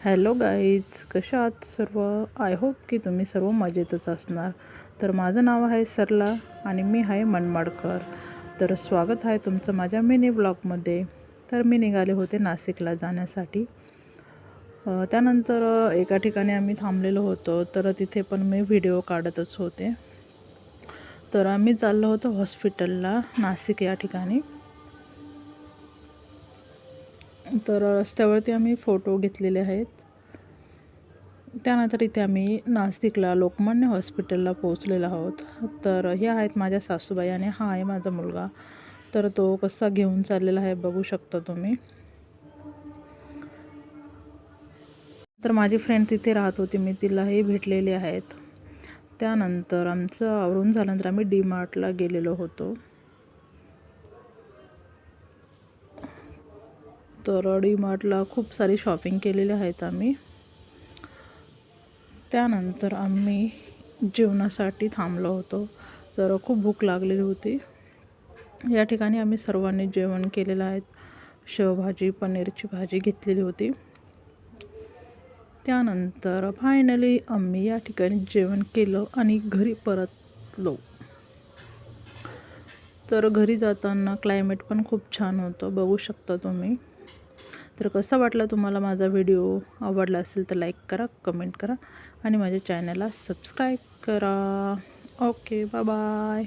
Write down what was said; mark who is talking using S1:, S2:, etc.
S1: Hello guys, कशा आहात सर्व? आय होप की तुम्ही सर्व मजेतच असणार. तर माझं नाव आहे सरला आणि मी आहे मनमाडकर. तर स्वागत आहे तुमचं माझ्या मिनी ब्लॉगमध्ये. तर मी निघाले होते नाशिकला जाण्यासाठी. त्यानंतर एका ठिकाणी आम्ही थांबलेलो होतो, तर तिथे पण मी व्हिडिओ काढतच होते. तर आम्ही चाललो होतो हॉस्पिटलला, नाशिक या ठिकाणी. तर रस्त्यावरती आम्ही फोटो घेतलेले आहेत. त्यानंतर इथे आम्ही नाशिकला लोकमान्य हॉस्पिटलला पोहोचलेलो आहोत. तर हे आहेत माझ्या सासूबाई आणि हा आहे माझा मुलगा. तर तो कसा घेऊन चाललेला आहे बघू शकता तुम्ही. तर माझी फ्रेंड तिथे राहत होती, मी तिलाही भेटलेले आहेत. त्यानंतर आमचं आवरून झाल्यानंतर आम्ही डी मार्टला गेलेलो होतो. तर डी मार्टला खूप सारी शॉपिंग केलेली आहेत आम्ही. त्यानंतर आम्ही जेवणासाठी थांबलो होतो. तर खूप भूक लागलेली होती. या ठिकाणी आम्ही सर्वांनी जेवण केलेलं आहे. शेवभाजी, पनीरची भाजी घेतलेली होती. त्यानंतर फायनली आम्ही या ठिकाणी जेवण केलं आणि घरी परतलो. तर घरी जाताना क्लायमेट पण खूप छान होतं, बघू शकता तुम्ही. तर कसा वाटला तुम्हाला माझा व्हिडिओ? आवडला असेल तर लाईक करा, कमेंट करा आणि माझ्या चॅनलला सबस्क्राईब करा. Okay, bye bye.